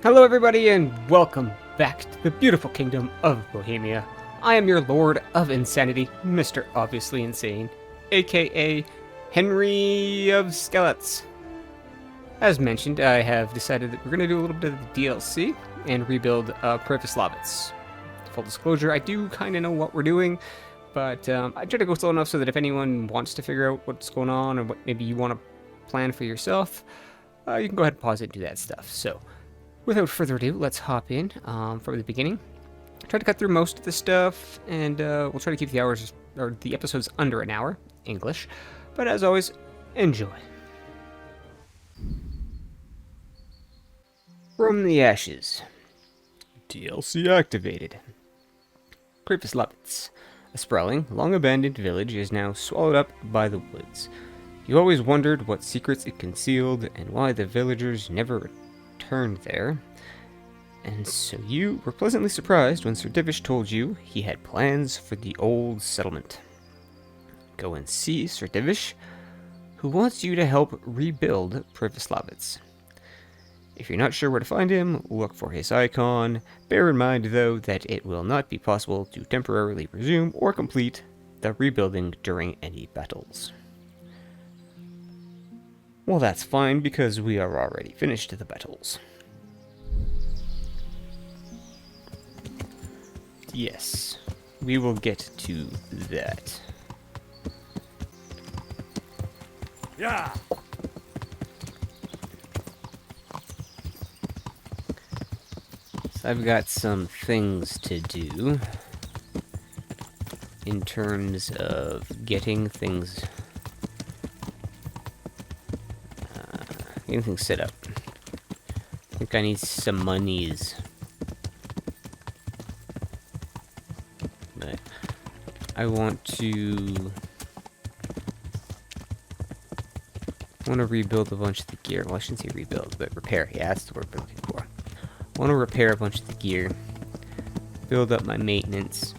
Hello everybody and welcome back to the beautiful kingdom of Bohemia. I am your Lord of Insanity, Mr. Obviously Insane, aka Henry of Skeletons. As mentioned, I have decided that we're going to do a little bit of the DLC and rebuild Pribyslavitz. Full disclosure, I do kind of know what we're doing, but I try to go slow enough so that if anyone wants to figure out what's going on or what maybe you want to plan for yourself, you can go ahead and pause it and do that stuff. So, without further ado, let's hop in from the beginning. Try to cut through most of the stuff, and we'll try to keep the episodes under an hour, English. But as always, enjoy. From the Ashes. DLC activated. Pribyslavitz. A sprawling, long-abandoned village is now swallowed up by the woods. You always wondered what secrets it concealed and why the villagers never returned there. And so you were pleasantly surprised when Sir Divish told you he had plans for the old settlement. Go and see Sir Divish, who wants you to help rebuild Pribyslavitz. If you're not sure where to find him, look for his icon. Bear in mind, though, that it will not be possible to temporarily resume or complete the rebuilding during any battles. Well, that's fine, because we are already finished the battles. Yes, we will get to that. Yeah. So I've got some things to do in terms of getting things set up. I think I need some monies. But I want to rebuild a bunch of the gear. Well, I shouldn't say rebuild, but repair. Yeah, that's the word we're looking for. I want to repair a bunch of the gear, build up my maintenance,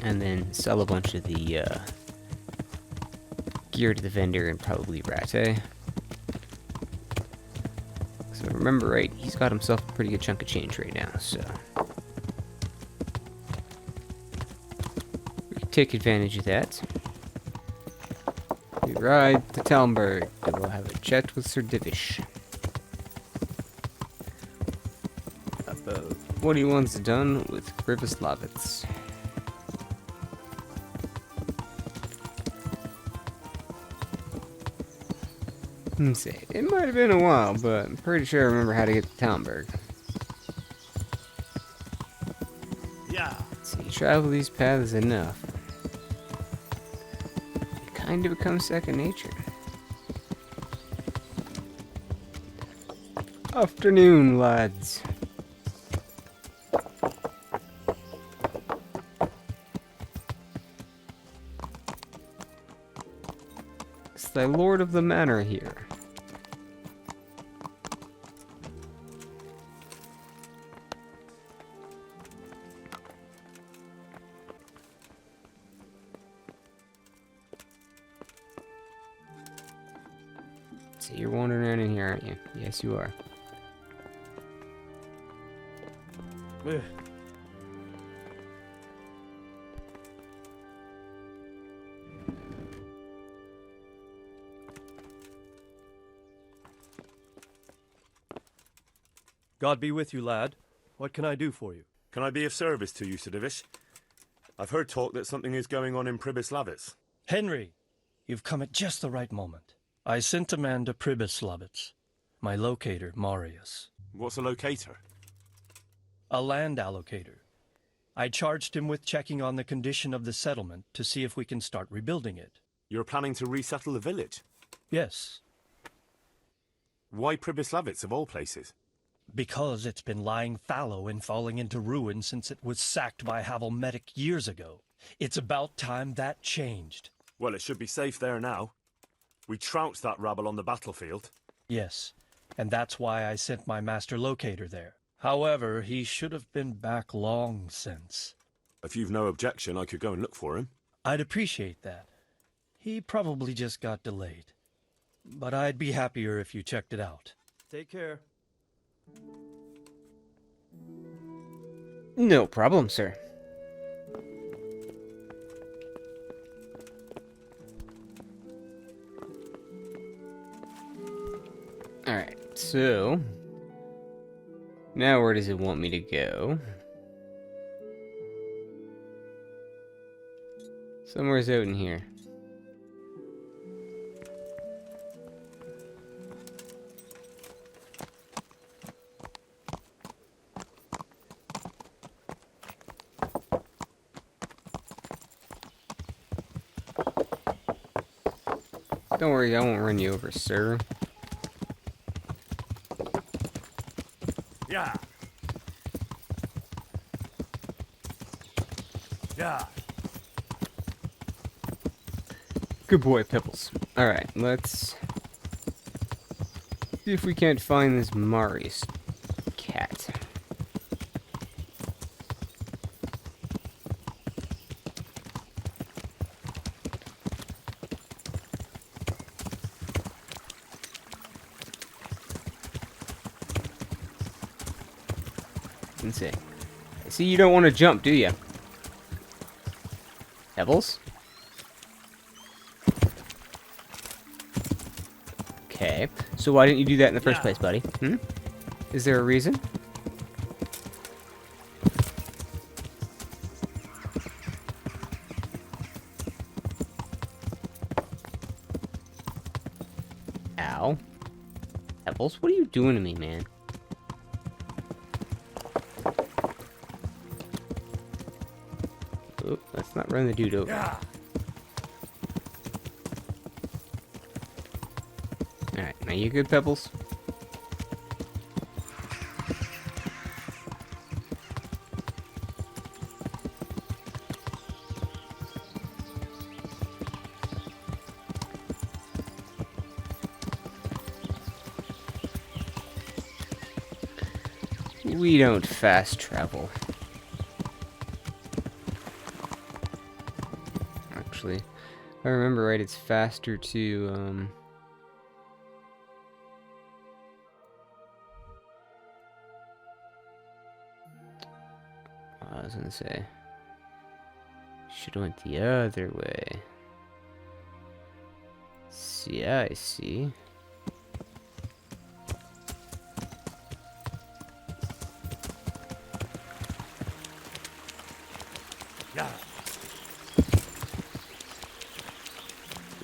and then sell a bunch of the gear to the vendor and probably Rate. So remember, right, he's got himself a pretty good chunk of change right now, so we can take advantage of that. We ride to Talmberg, and we'll have a chat with Sir Divish about what he wants done with Pribyslavitz. Let's see, it might have been a while, but I'm pretty sure I remember how to get to Talmberg. Yeah. So you travel these paths enough, it kind of becomes second nature. Afternoon, lads. It's the Lord of the Manor here. So you're wandering around in here, aren't you? Yes, you are. Ugh. God be with you, lad. What can I do for you? Can I be of service to you, Sir Divish? I've heard talk that something is going on in Pribyslavitz. Henry, you've come at just the right moment. I sent a man to Pribyslavitz, my locator, Marius. What's a locator? A land allocator. I charged him with checking on the condition of the settlement to see if we can start rebuilding it. You're planning to resettle the village? Yes, Why Pribyslavitz, of all places? because it's been lying fallow and falling into ruin since it was sacked by Havelmetic years ago. It's about time that changed. Well, it should be safe there now. We trounced that rabble on the battlefield. Yes, and that's why I sent my master locator there. However, he should have been back long since. If you've no objection, I could go and look for him. I'd appreciate that. He probably just got delayed. But I'd be happier if you checked it out. Take care. No problem, sir. Alright, so... now where does it want me to go? Somewhere's out in here. Don't worry, I won't run you over, sir. Yeah. Yeah. Good boy, Pibbles. Alright, let's see if we can't find this Marius cat. Let's see. See, you don't want to jump, do you? Pebbles? Okay. So why didn't you do that in the first place, buddy? Hmm? Is there a reason? Ow. Pebbles, what are you doing to me, man? Oh, let's not run the dude over. Yeah. Alright, now you good, Pebbles? We don't fast travel. Actually, if I remember right, it's faster to, I was gonna say, should have went the other way. Yeah, I see. Yeah.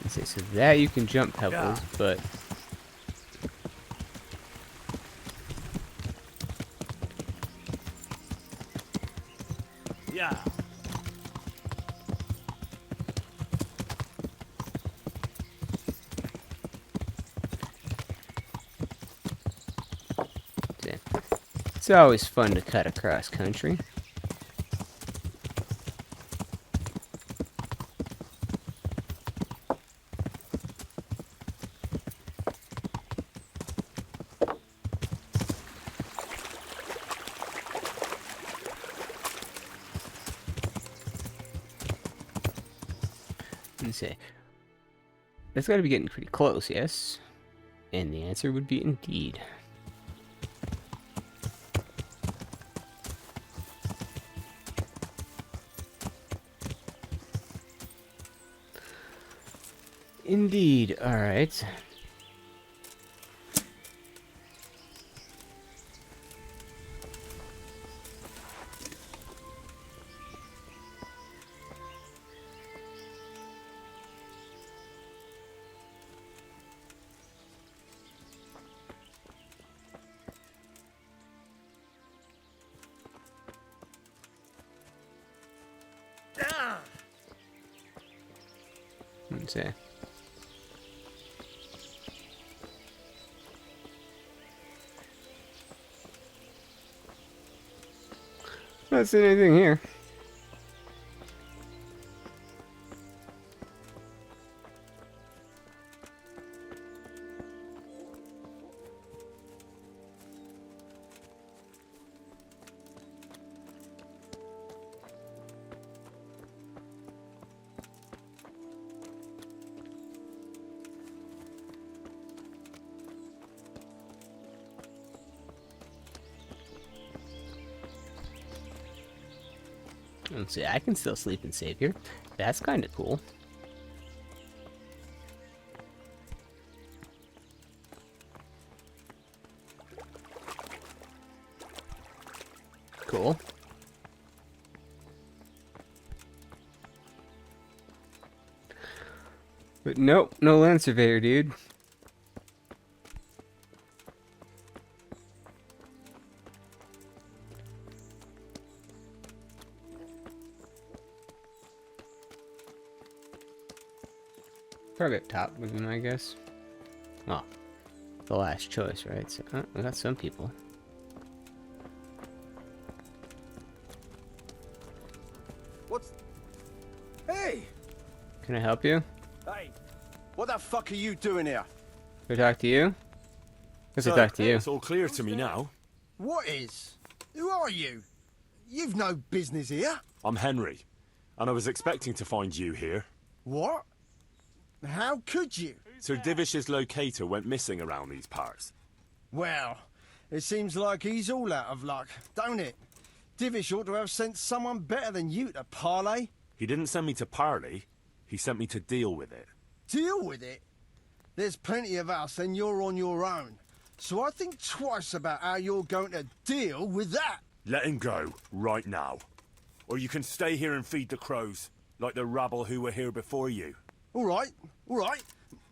Let's see, so that you can jump, Pebbles, Yeah. but Yeah. it's always fun to cut across country. Let's see. That's got to be getting pretty close, yes? And the answer would be indeed. Indeed, alright. Yeah. Let's see. Not seeing anything here. And see, I can still sleep and save here. That's kind of cool. Cool. But nope, no land surveyor, dude. Probably up top would be my guess. Well, the last choice, right? So, we got some people. What's... Hey! Can I help you? Hey! What the fuck are you doing here? Can I talk to you? Let's So, talk to you. It's all clear to me now. What is? Who are you? You've no business here. I'm Henry, and I was expecting to find you here. What? How could you? Sir Divish's locator went missing around these parts. Well, it seems like he's all out of luck, don't it? Divish ought to have sent someone better than you to parley. He didn't send me to parley, he sent me to deal with it. Deal with it. There's plenty of us and you're on your own. So I think twice about how you're going to deal with that. Let him go, right now. Or you can stay here and feed the crows, like the rabble who were here before you. All right.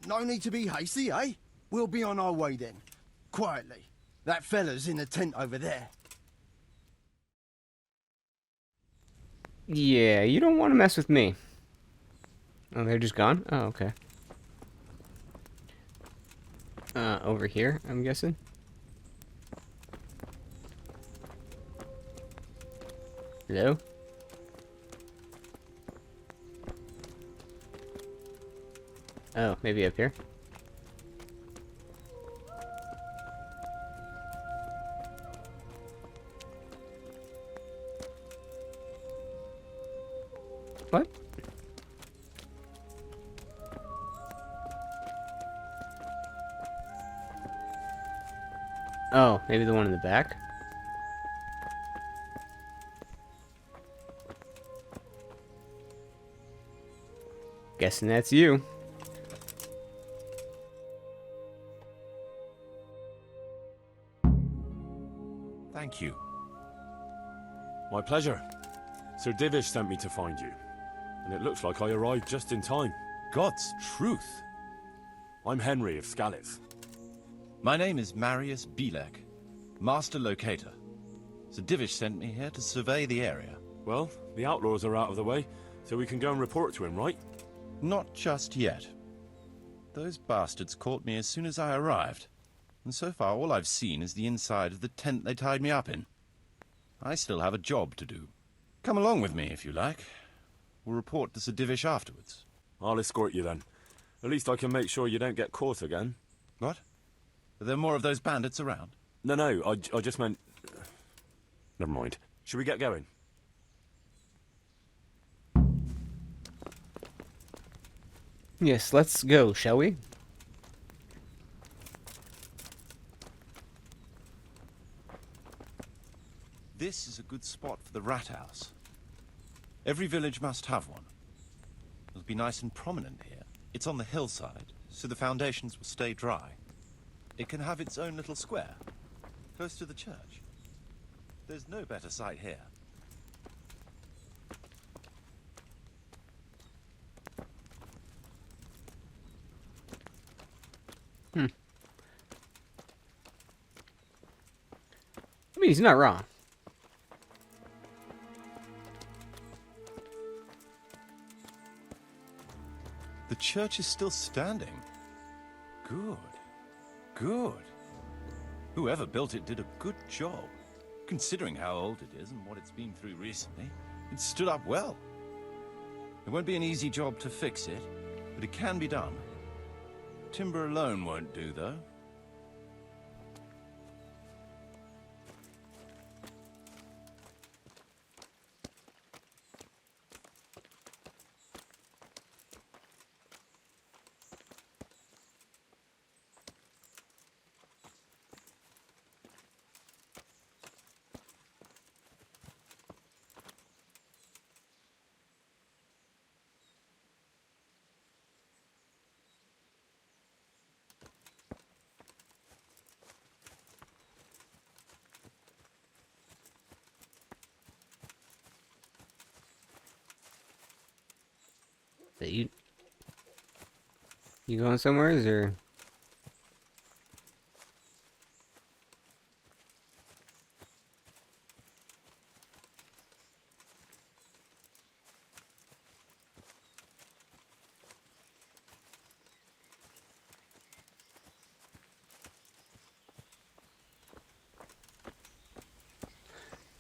No need to be hasty, eh? We'll be on our way then. Quietly. That fella's in the tent over there. Yeah, you don't want to mess with me. Oh, they're just gone? Oh, okay. Over here, I'm guessing. Hello? Oh, maybe up here. What? Oh, maybe the one in the back? Guessing that's you. Thank you. My pleasure. Sir Divish sent me to find you. And it looks like I arrived just in time. God's truth. I'm Henry of Skalitz. My name is Marius Bielek, Master Locator. Sir Divish sent me here to survey the area. Well, the outlaws are out of the way, so we can go and report to him, right? Not just yet. Those bastards caught me as soon as I arrived. And so far all I've seen is the inside of the tent they tied me up in. I still have a job to do. Come along with me if you like. We'll report to Sir Divish afterwards. I'll escort you then. At least I can make sure you don't get caught again. What? Are there more of those bandits around? No, I just meant... Never mind. Should we get going? Yes, let's go, shall we? This is a good spot for the rat house. Every village must have one. It'll be nice and prominent here. It's on the hillside, so the foundations will stay dry. It can have its own little square, close to the church. There's no better site here. I mean, he's not wrong. The church is still standing. Good. Good. Whoever built it did a good job. Considering how old it is and what it's been through recently, it stood up well. It won't be an easy job to fix it, but it can be done. Timber alone won't do, though. So you going somewhere, or?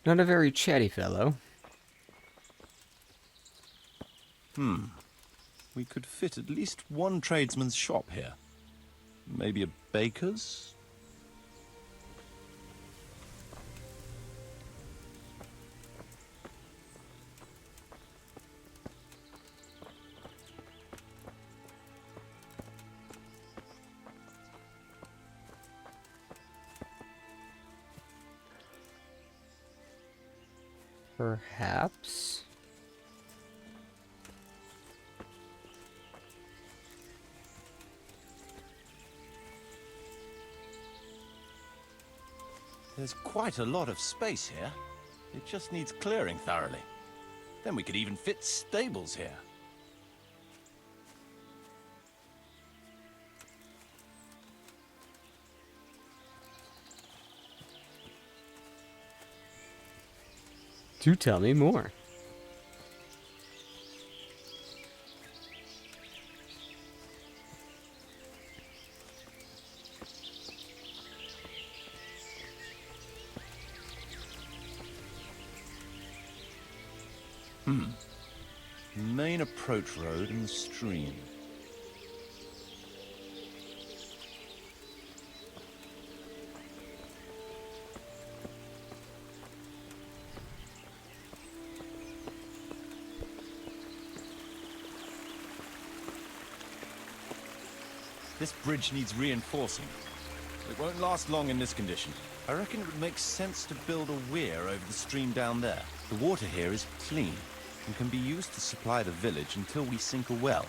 Not a very chatty fellow. We could fit at least one tradesman's shop here. Maybe a baker's? Perhaps. There's quite a lot of space here. It just needs clearing thoroughly. Then we could even fit stables here. Do tell me more. Main approach road and the stream. This bridge needs reinforcing. It won't last long in this condition. I reckon it would make sense to build a weir over the stream down there. The water here is clean and can be used to supply the village until we sink a well.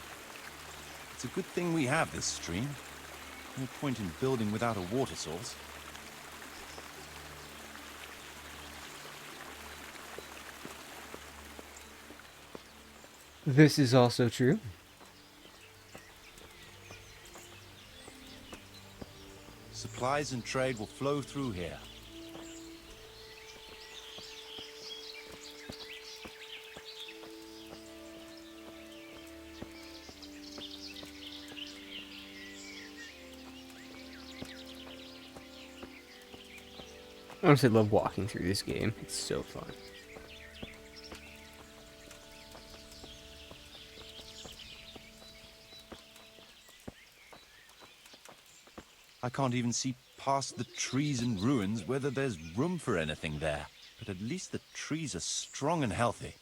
It's a good thing we have this stream. No point in building without a water source. This is also true. Supplies and trade will flow through here. I honestly love walking through this game. It's so fun. I can't even see past the trees and ruins whether there's room for anything there. But at least the trees are strong and healthy.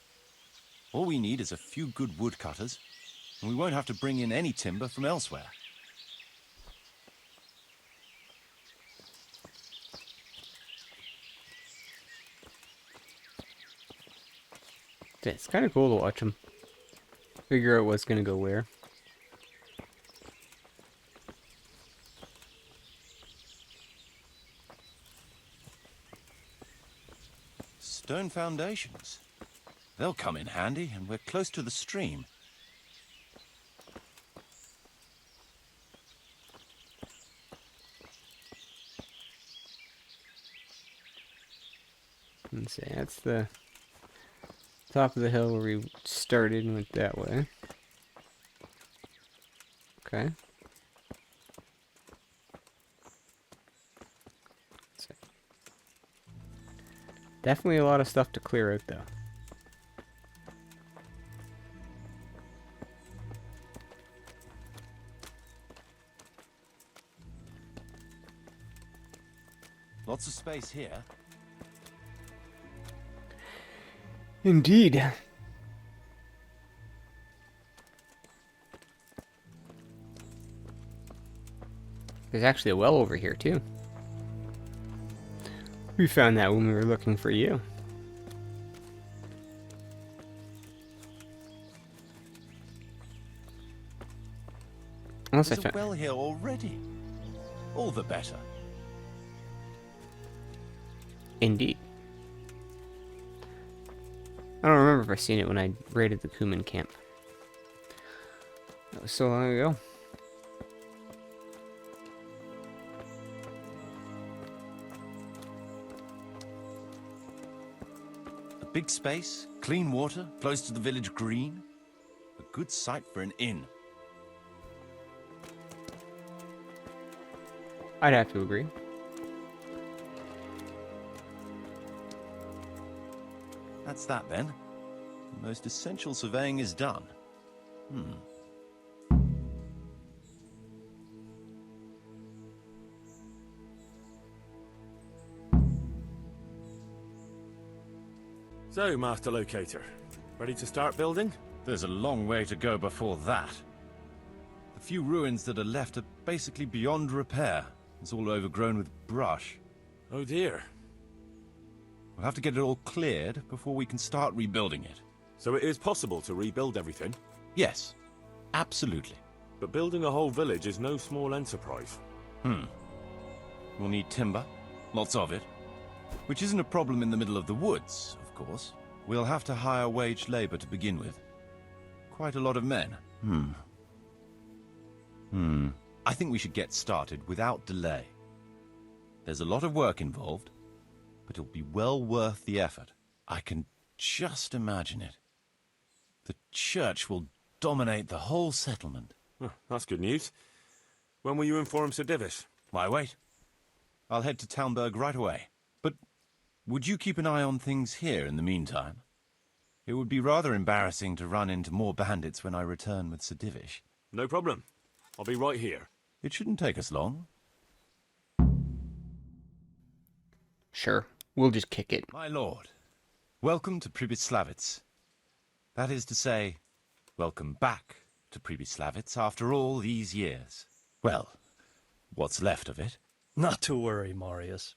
All we need is a few good woodcutters, and we won't have to bring in any timber from elsewhere. It's kind of cool to watch them figure out what's going to go where. Stone foundations. They'll come in handy, and we're close to the stream. Let's see, that's the top of the hill where we started and went that way. Okay. Let's see. Definitely a lot of stuff to clear out, though. Lots of space here. Indeed. There's actually a well over here, too. We found that when we were looking for you. Unless There's I a found... well here already. All the better. Indeed. I don't remember if I seen it when I raided the Kuman camp. so there you go. A big space, clean water, close to the village green. A good site for an inn. I'd have to agree. That's that then. The most essential surveying is done. So, Master Locator, ready to start building? There's a long way to go before that. The few ruins that are left are basically beyond repair. It's all overgrown with brush. Oh dear. We'll have to get it all cleared before we can start rebuilding it. So it is possible to rebuild everything? Yes, absolutely. But building a whole village is no small enterprise. We'll need timber, lots of it. Which isn't a problem in the middle of the woods, of course. We'll have to hire wage labor to begin with. Quite a lot of men. I think we should get started without delay. There's a lot of work involved, but it'll be well worth the effort. I can just imagine it. The church will dominate the whole settlement. Oh, that's good news. When will you inform Sir Divish? Why wait? I'll head to Talmberg right away. But would you keep an eye on things here in the meantime? It would be rather embarrassing to run into more bandits when I return with Sir Divish. No problem. I'll be right here. It shouldn't take us long. Sure, we'll just kick it. My lord, welcome to Pribyslavitz. That is to say, welcome back to Pribyslavitz after all these years. Well, what's left of it. Not to worry, Marius.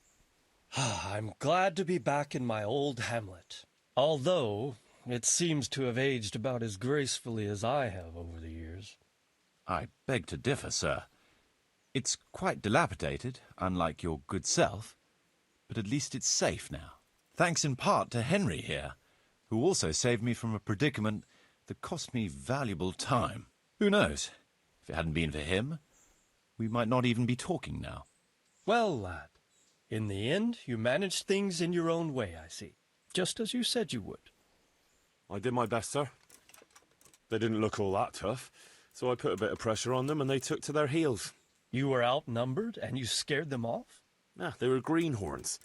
I'm glad to be back in my old hamlet. Although, it seems to have aged about as gracefully as I have over the years. I beg to differ, sir. It's quite dilapidated, unlike your good self, but at least it's safe now. Thanks in part to Henry here, who also saved me from a predicament that cost me valuable time. Who knows? If it hadn't been for him, we might not even be talking now. Well, lad, in the end, you managed things in your own way, I see. Just as you said you would. I did my best, sir. They didn't look all that tough, so I put a bit of pressure on them and they took to their heels. You were outnumbered and you scared them off? Ah, they were greenhorns.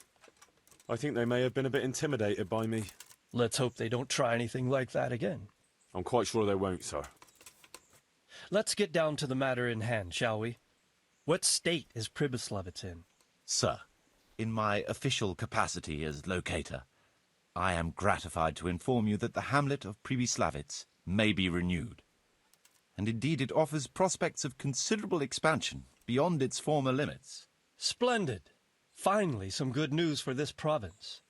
I think they may have been a bit intimidated by me. Let's hope they don't try anything like that again. I'm quite sure they won't, sir. Let's get down to the matter in hand, shall we? What state is Pribyslavitz in? Sir, in my official capacity as locator, I am gratified to inform you that the hamlet of Pribyslavitz may be renewed. And indeed it offers prospects of considerable expansion beyond its former limits. Splendid. Finally, some good news for this province.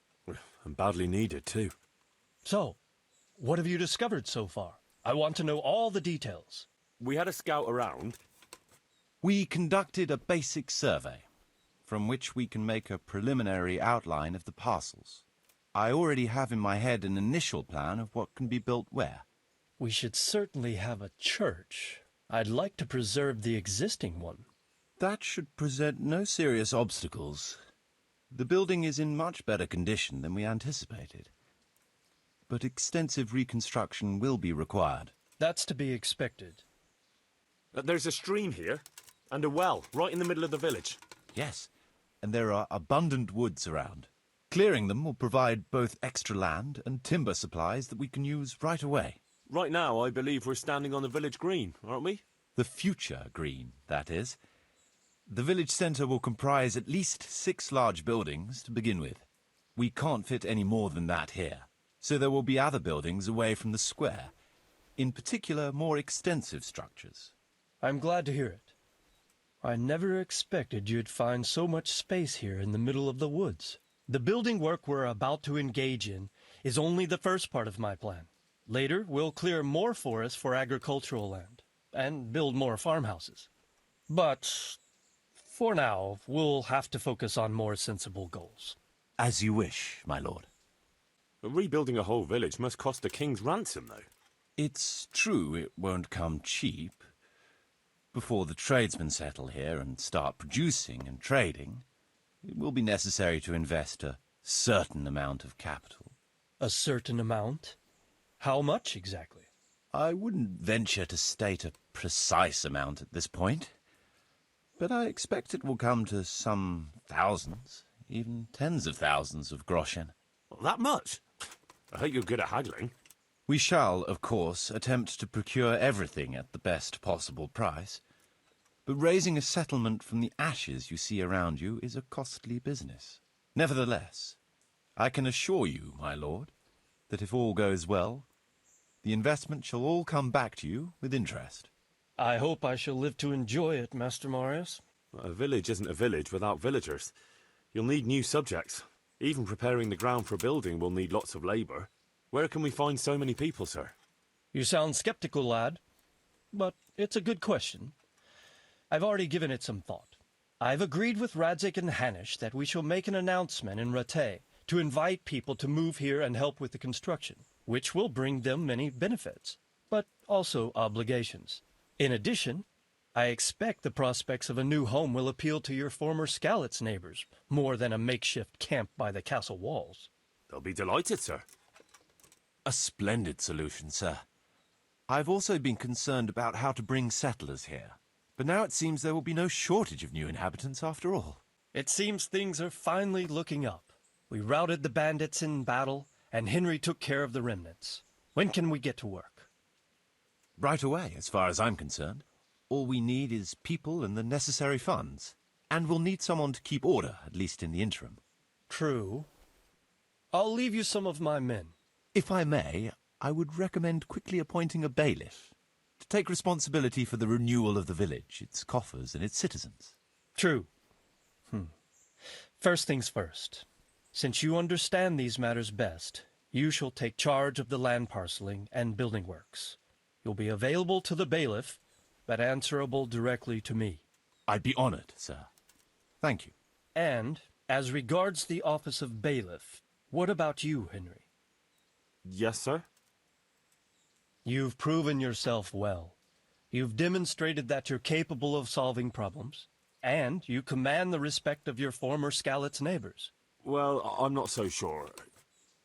And badly needed, too. So, what have you discovered so far? I want to know all the details. We had a scout around. We conducted a basic survey, from which we can make a preliminary outline of the parcels. I already have in my head an initial plan of what can be built where. We should certainly have a church. I'd like to preserve the existing one. That should present no serious obstacles. The building is in much better condition than we anticipated. But extensive reconstruction will be required. That's to be expected. There's a stream here, and a well, right in the middle of the village. Yes, and there are abundant woods around. Clearing them will provide both extra land and timber supplies that we can use right away. Right now, I believe we're standing on the village green, aren't we? The future green, that is. The village centre will comprise at least 6 large buildings to begin with. We can't fit any more than that here, so there will be other buildings away from the square, in particular more extensive structures. I'm glad to hear it. I never expected you'd find so much space here in the middle of the woods. The building work we're about to engage in is only the first part of my plan. Later, we'll clear more forests for agricultural land and build more farmhouses. But for now, we'll have to focus on more sensible goals. As you wish, my lord. Rebuilding a whole village must cost a king's ransom, though. It's true it won't come cheap, Before the tradesmen settle here and start producing and trading, it will be necessary to invest a certain amount of capital. A certain amount? How much exactly? I wouldn't venture to state a precise amount at this point, but I expect it will come to some thousands, even tens of thousands of groschen. That much? I hope you're good at haggling. We shall, of course, attempt to procure everything at the best possible price, but raising a settlement from the ashes you see around you is a costly business. Nevertheless, I can assure you, my lord, that if all goes well, the investment shall all come back to you with interest. I hope I shall live to enjoy it, Master Marius. A village isn't a village without villagers. You'll need new subjects. Even preparing the ground for building will need lots of labour. Where can we find so many people, sir? You sound skeptical, lad, but it's a good question. I've already given it some thought. I've agreed with Radzig and Hanish that we shall make an announcement in Rattay to invite people to move here and help with the construction, which will bring them many benefits, but also obligations. In addition, I expect the prospects of a new home will appeal to your former Skalitz neighbors more than a makeshift camp by the castle walls. They'll be delighted, sir. A splendid solution, sir. I've also been concerned about how to bring settlers here, but now it seems there will be no shortage of new inhabitants after all. It seems things are finally looking up. We routed the bandits in battle, and Henry took care of the remnants. When can we get to work? Right away, as far as I'm concerned. All we need is people and the necessary funds. And we'll need someone to keep order, at least in the interim. True. I'll leave you some of my men. If I may, I would recommend quickly appointing a bailiff to take responsibility for the renewal of the village, its coffers, and its citizens. True. First things first. Since you understand these matters best, you shall take charge of the land parceling and building works. You'll be available to the bailiff, but answerable directly to me. I'd be honored, sir. Thank you. And, as regards the office of bailiff, what about you, Henry? Yes, sir? You've proven yourself well. You've demonstrated that you're capable of solving problems, and you command the respect of your former Skalitz neighbors. Well, I'm not so sure.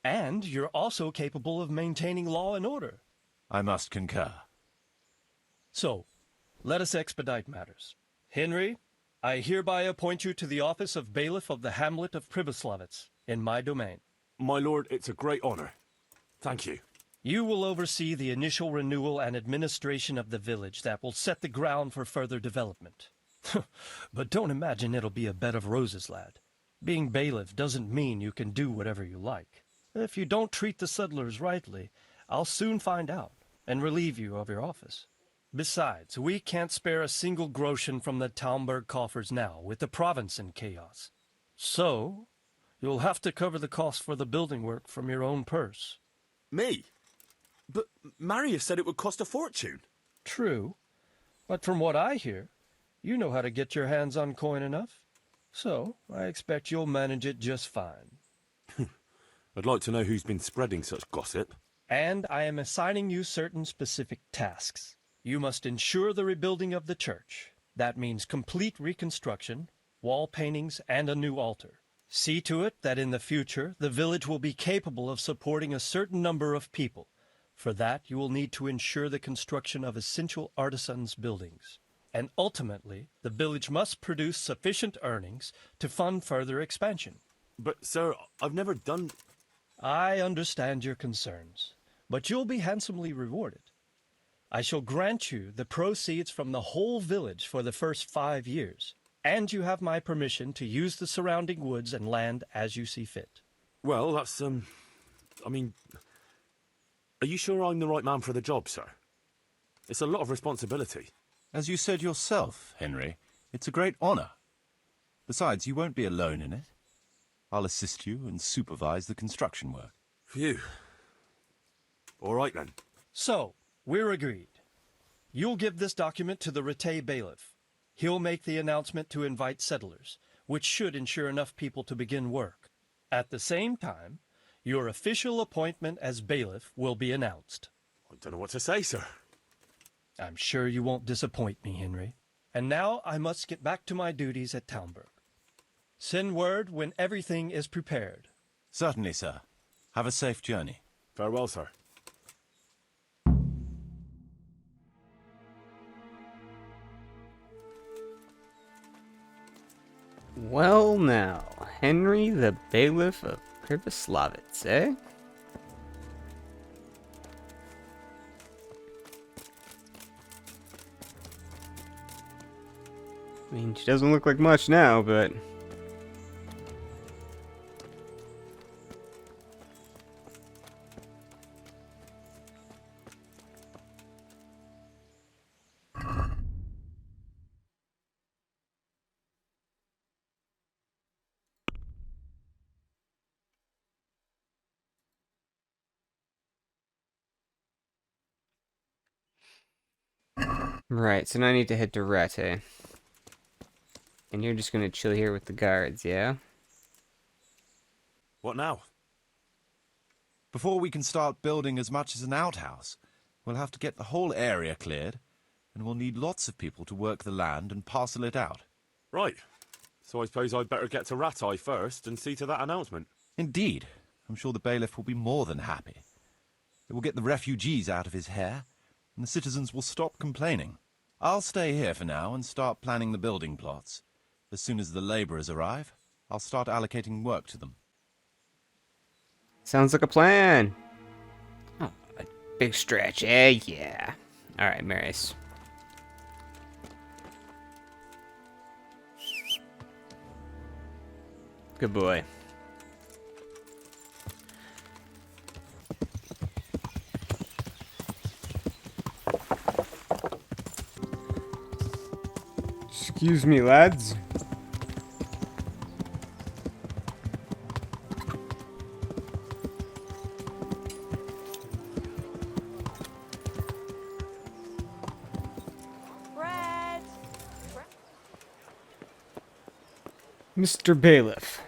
And you're also capable of maintaining law and order. I must concur. So, let us expedite matters. Henry, I hereby appoint you to the office of bailiff of the hamlet of Pribyslavitz, in my domain. My lord, it's a great honour. Thank you. You will oversee the initial renewal and administration of the village that will set the ground for further development. But don't imagine it'll be a bed of roses, lad. Being bailiff doesn't mean you can do whatever you like. If you don't treat the settlers rightly, I'll soon find out and relieve you of your office. Besides, we can't spare a single groschen from the Talmberg coffers now, with the province in chaos. So, you'll have to cover the cost for the building work from your own purse. Me? But Marius said it would cost a fortune. True, but from what I hear, you know how to get your hands on coin enough. So, I expect you'll manage it just fine. I'd like to know who's been spreading such gossip. And I am assigning you certain specific tasks. You must ensure the rebuilding of the church. That means complete reconstruction, wall paintings, and a new altar. See to it that in the future, the village will be capable of supporting a certain number of people. For that, you will need to ensure the construction of essential artisans' buildings. And ultimately, the village must produce sufficient earnings to fund further expansion. But, sir, I've never done... I understand your concerns, but you'll be handsomely rewarded. I shall grant you the proceeds from the whole village for the first 5 years, and you have my permission to use the surrounding woods and land as you see fit. Well, that's, I mean... Are you sure I'm the right man for the job, sir? It's a lot of responsibility. As you said yourself, Henry, it's a great honor. Besides, you won't be alone in it. I'll assist you and supervise the construction work. Phew. All right, then. So, we're agreed. You'll give this document to the Rattay bailiff. He'll make the announcement to invite settlers, which should ensure enough people to begin work. At the same time, your official appointment as bailiff will be announced. I don't know what to say, sir. I'm sure you won't disappoint me, Henry. And now I must get back to my duties at Townburg. Send word when everything is prepared. Certainly, sir. Have a safe journey. Farewell, sir. Well now, Henry the Bailiff of Pribyslavitz, eh? I mean, she doesn't look like much now, but... Right, so now I need to head to Rete. And you're just gonna chill here with the guards, yeah? What now? Before we can start building as much as an outhouse, we'll have to get the whole area cleared, and we'll need lots of people to work the land and parcel it out. Right. So I suppose I'd better get to Ratai first and see to that announcement. Indeed. I'm sure the bailiff will be more than happy. It will get the refugees out of his hair, and the citizens will stop complaining. I'll stay here for now and start planning the building plots. As soon as the labourers arrive, I'll start allocating work to them. Sounds like a plan. Oh, a big stretch, eh? Yeah. Alright, Marius. Good boy. Excuse me, lads. Bread. Mr. Bailiff.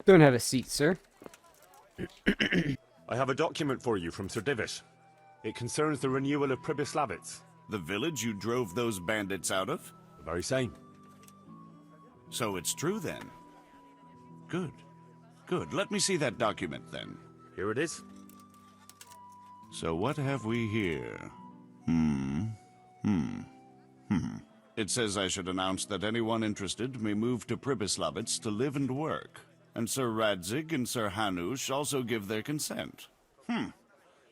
Don't have a seat, sir. I have a document for you from Sir Divish. It concerns the renewal of Pribyslavitz. The village you drove those bandits out of? The very same. So it's true then. Good. Good. Let me see that document then. Here it is. So what have we here? It says I should announce that anyone interested may move to Pribyslavitz to live and work. And Sir Radzig and Sir Hanush also give their consent.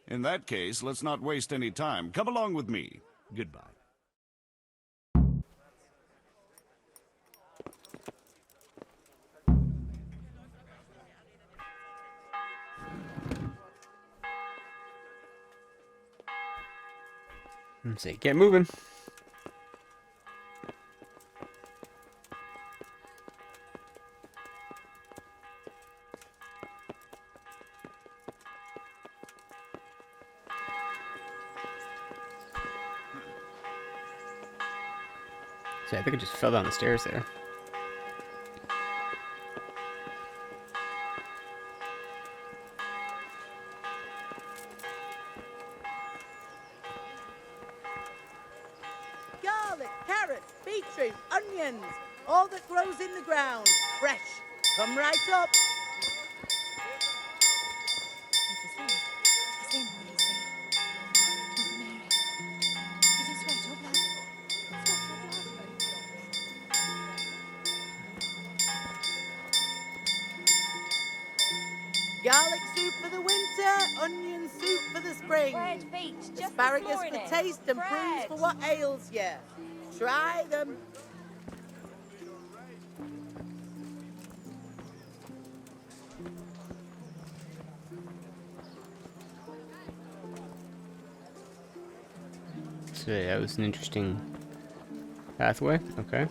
In that case, let's not waste any time. Come along with me. Goodbye. Let's see, get moving. See, I think I just fell down the stairs there. Garlic, carrots, beetroot, onions, all that grows in the ground. Fresh. Come right up. Garlic soup for the winter, onion soup for the spring. Bread, beet, just this Asparagus morning. for taste and prunes Bread. for what ails you. Try them. So yeah, that was an interesting pathway. Okay.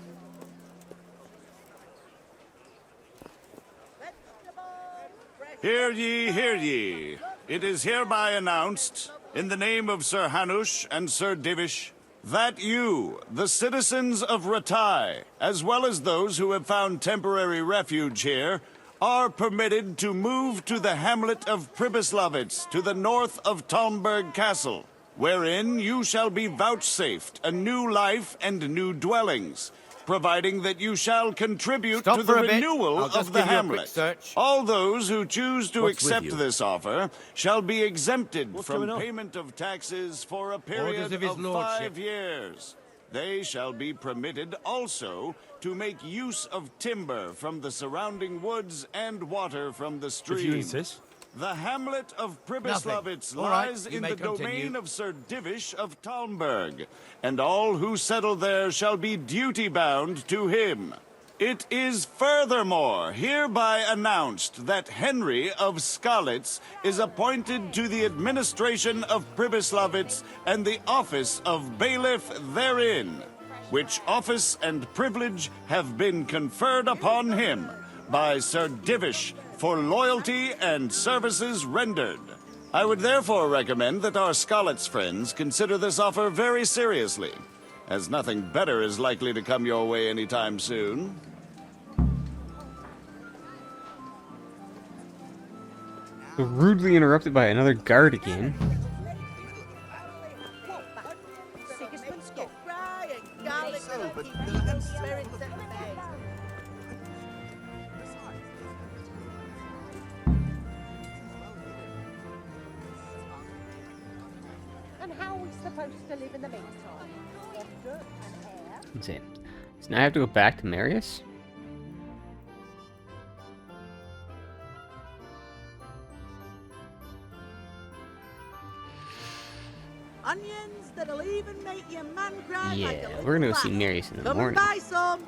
Hear ye, hear ye. It is hereby announced, in the name of Sir Hanush and Sir Divish, that you, the citizens of Ratai, as well as those who have found temporary refuge here, are permitted to move to the hamlet of Pribyslavitz to the north of Talmberg Castle, wherein you shall be vouchsafed a new life and new dwellings, providing that you shall contribute Stop to for the a bit. renewal I'll just of the give you a quick hamlet. search. All those who choose to What's with accept you? this offer shall be exempted What's from going on? payment of taxes for a Orders period of his of lordship. 5 years. They shall be permitted also to make use of timber from the surrounding woods and water from the stream. If you insist. The hamlet of Pribyslavitz Nothing. All right, lies you in may the continue. domain of Sir Divish of Talmberg, and all who settle there shall be duty-bound to him. It is furthermore hereby announced that Henry of Skalitz is appointed to the administration of Pribyslavitz and the office of bailiff therein, which office and privilege have been conferred upon him by Sir Divish for loyalty and services rendered. I would therefore recommend that our Skalitz friends consider this offer very seriously, as nothing better is likely to come your way anytime soon. Rudely interrupted by another guard again. Sigismund get fry and garlic and keep the spirits at bay. And how are we supposed to live in the meantime? Off dirt and air? Insane. So now I have to go back to Marius? Onions that'll even make your man cry like a Yeah, little we're gonna go see lass. Marius in the Come morning. and buy some.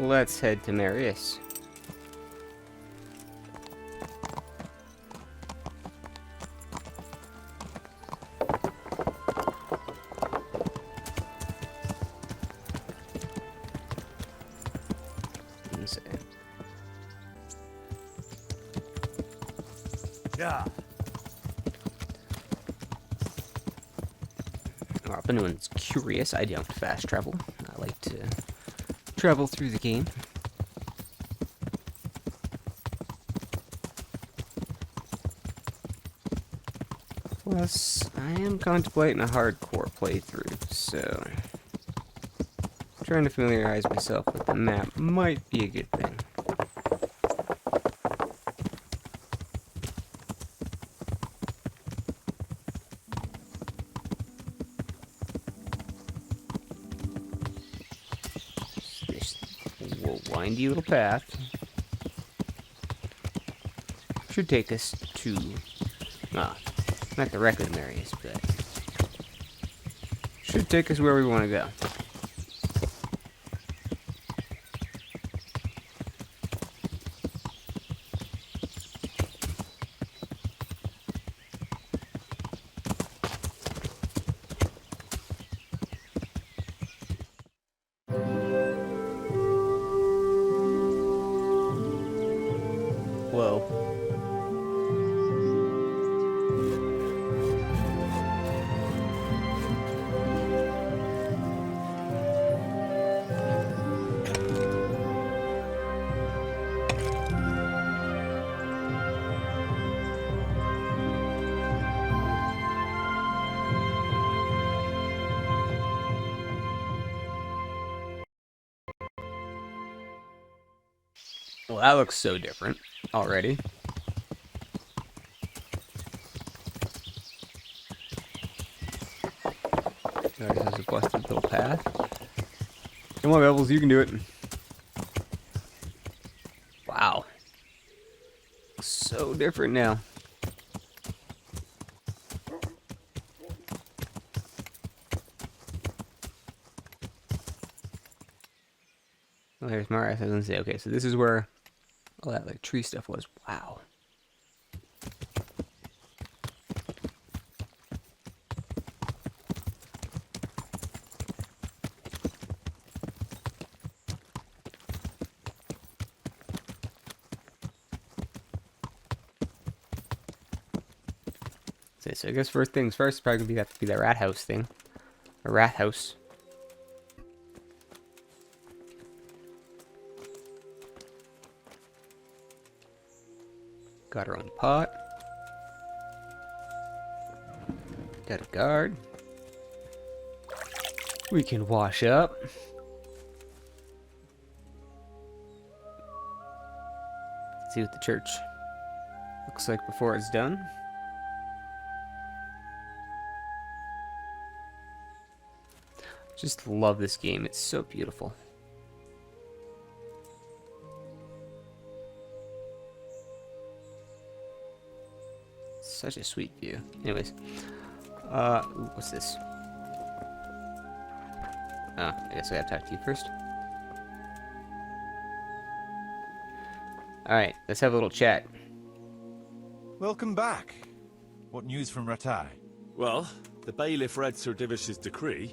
Let's head to Marius. Insane. Yeah. Well, if anyone's curious, I don't fast travel. I like to travel through the game. Plus, I am contemplating a hardcore playthrough, so trying to familiarize myself with the map might be a good thing. This windy little path should take us to, not directly to Marius, but should take us where we want to go. Whoa. Well, that looks so different already. There's a busted little path. Come on, Bevels, you can do it. Wow. So different now. Oh, there's more. I was gonna say. Okay, so this is where all that like tree stuff was. Wow. So I guess first things first, probably gonna have to be that rat house thing, a rat house. Got our own pot. Got a guard. We can wash up. Let's see what the church looks like before it's done. Just love this game. It's so beautiful. Such a sweet view. Anyways, what's this? Oh, I guess I gotta talk to you first. Alright, let's have a little chat. Welcome back. What news from Ratai? Well, the bailiff read Sir Divish's decree,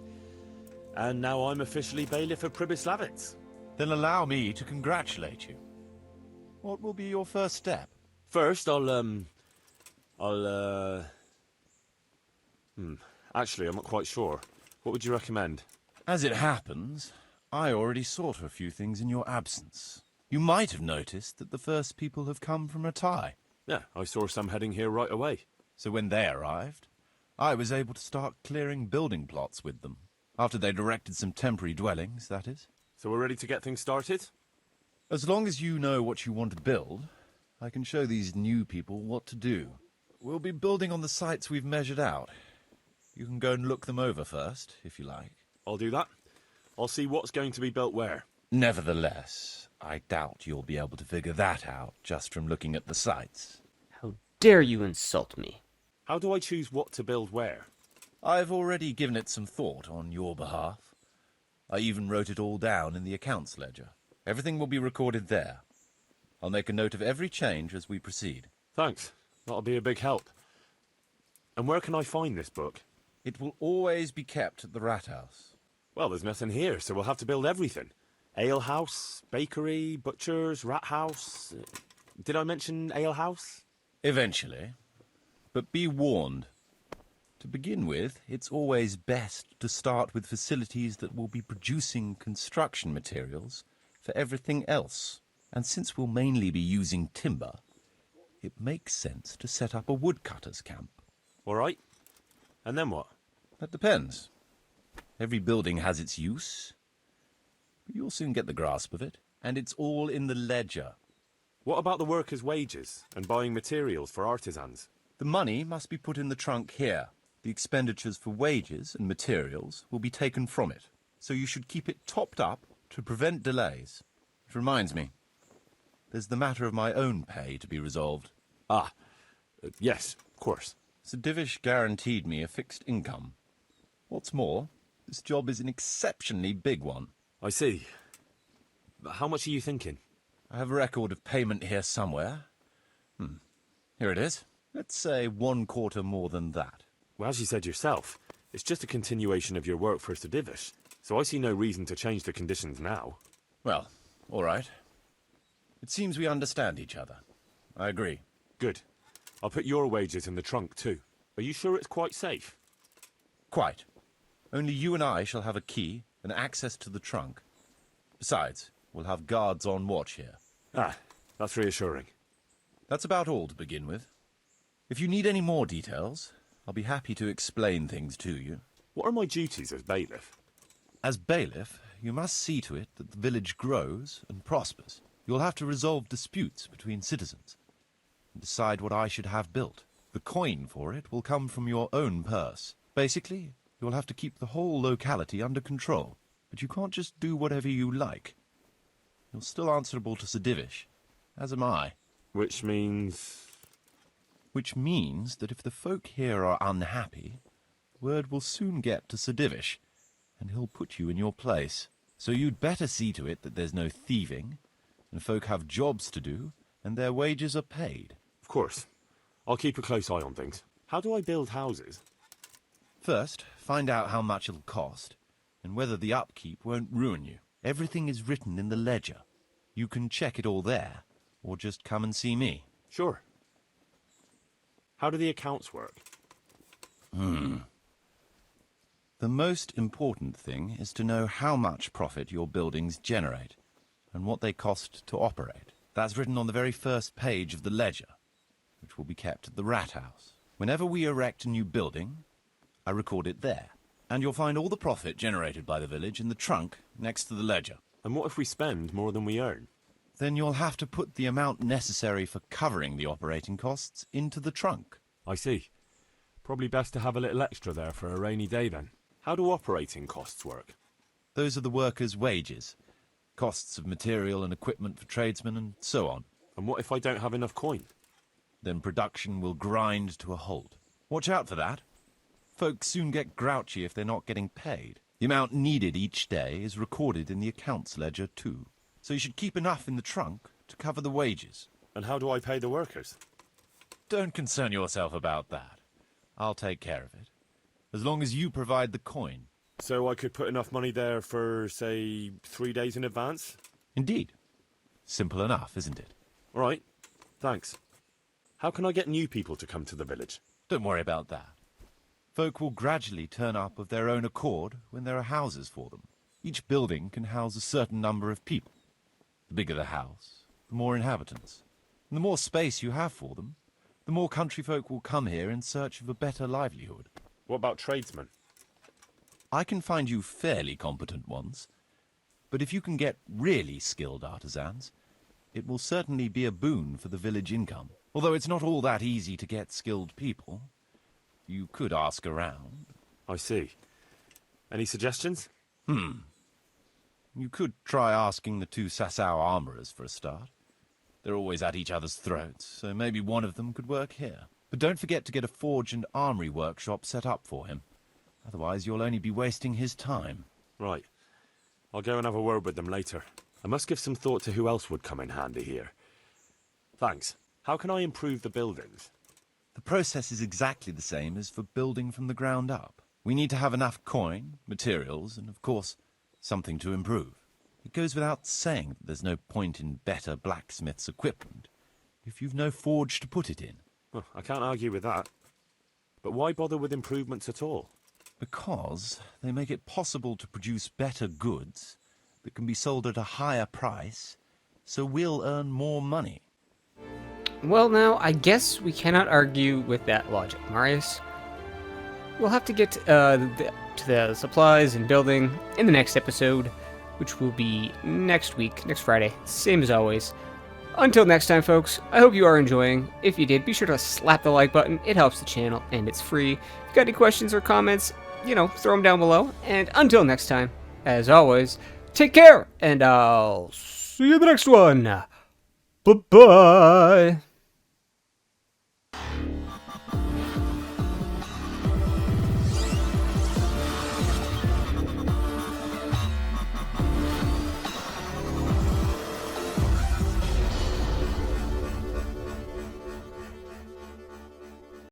and now I'm officially bailiff of Pribyslavitz. Then allow me to congratulate you. What will be your first step? First, actually, I'm not quite sure. What would you recommend? As it happens, I already saw to a few things in your absence. You might have noticed that the first people have come from Ratai. Yeah, I saw some heading here right away. So when they arrived, I was able to start clearing building plots with them. After they'd erected some temporary dwellings, that is. So we're ready to get things started? As long as you know what you want to build, I can show these new people what to do. We'll be building on the sites we've measured out. You can go and look them over first, if you like. I'll do that. I'll see what's going to be built where. Nevertheless, I doubt you'll be able to figure that out just from looking at the sites. How dare you insult me? How do I choose what to build where? I've already given it some thought on your behalf. I even wrote it all down in the accounts ledger. Everything will be recorded there. I'll make a note of every change as we proceed. Thanks. That'll be a big help. And where can I find this book? It will always be kept at the Rat House. Well, there's nothing here, so we'll have to build everything. Ale house, bakery, butchers, rat house. Did I mention ale house? Eventually. But be warned. To begin with, it's always best to start with facilities that will be producing construction materials for everything else. And since we'll mainly be using timber, it makes sense to set up a woodcutter's camp. All right. And then what? That depends. Every building has its use, but you'll soon get the grasp of it, and it's all in the ledger. What about the workers' wages and buying materials for artisans? The money must be put in the trunk here. The expenditures for wages and materials will be taken from it, so you should keep it topped up to prevent delays. Which reminds me, there's the matter of my own pay to be resolved. Yes, of course. Sir Divish guaranteed me a fixed income. What's more, this job is an exceptionally big one. I see. But how much are you thinking? I have a record of payment here somewhere. Here it is. Let's say 1/4 more than that. Well, as you said yourself, it's just a continuation of your work for Sir Divish, so I see no reason to change the conditions now. Well, all right. It seems we understand each other. I agree. Good. I'll put your wages in the trunk, too. Are you sure it's quite safe? Quite. Only you and I shall have a key and access to the trunk. Besides, we'll have guards on watch here. That's reassuring. That's about all to begin with. If you need any more details, I'll be happy to explain things to you. What are my duties as bailiff? As bailiff, you must see to it that the village grows and prospers. You'll have to resolve disputes between citizens and decide what I should have built. The coin for it will come from your own purse. Basically, you'll have to keep the whole locality under control, but you can't just do whatever you like. You're still answerable to Sir Divish, as am I. Which means... Which means that if the folk here are unhappy, word will soon get to Sir Divish, and he'll put you in your place. So you'd better see to it that there's no thieving, and folk have jobs to do, and their wages are paid. Of course. I'll keep a close eye on things. How do I build houses? First, find out how much it'll cost, and whether the upkeep won't ruin you. Everything is written in the ledger. You can check it all there, or just come and see me. Sure. How do the accounts work? The most important thing is to know how much profit your buildings generate, and what they cost to operate. That's written on the very first page of the ledger, which will be kept at the Rat House. Whenever we erect a new building, I record it there. And you'll find all the profit generated by the village in the trunk next to the ledger. And what if we spend more than we earn? Then you'll have to put the amount necessary for covering the operating costs into the trunk. I see. Probably best to have a little extra there for a rainy day then. How do operating costs work? Those are the workers' wages, costs of material and equipment for tradesmen, and so on. And what if I don't have enough coin? Then production will grind to a halt. Watch out for that. Folks soon get grouchy if they're not getting paid. The amount needed each day is recorded in the accounts ledger too. So you should keep enough in the trunk to cover the wages. And how do I pay the workers? Don't concern yourself about that. I'll take care of it. As long as you provide the coin. So I could put enough money there for, say, 3 days in advance? Indeed. Simple enough, isn't it? All right. Thanks. How can I get new people to come to the village? Don't worry about that. Folk will gradually turn up of their own accord when there are houses for them. Each building can house a certain number of people. The bigger the house, the more inhabitants. And the more space you have for them, the more country folk will come here in search of a better livelihood. What about tradesmen? I can find you fairly competent ones, but if you can get really skilled artisans, it will certainly be a boon for the village income. Although it's not all that easy to get skilled people. You could ask around. I see. Any suggestions? You could try asking the 2 Sasau armourers for a start. They're always at each other's throats, so maybe one of them could work here. But don't forget to get a forge and armoury workshop set up for him. Otherwise you'll only be wasting his time. Right. I'll go and have a word with them later. I must give some thought to who else would come in handy here. Thanks. How can I improve the buildings? The process is exactly the same as for building from the ground up. We need to have enough coin, materials, and of course, something to improve. It goes without saying that there's no point in better blacksmith's equipment if you've no forge to put it in. Well, I can't argue with that. But why bother with improvements at all? Because they make it possible to produce better goods that can be sold at a higher price, so we'll earn more money. Well, now, I guess we cannot argue with that logic, Marius. We'll have to get to the supplies and building in the next episode, which will be next week, next Friday, same as always. Until next time, folks, I hope you are enjoying. If you did, be sure to slap the like button. It helps the channel, and it's free. If you got any questions or comments, throw them down below. And until next time, as always, take care, and I'll see you in the next one. Bye-bye.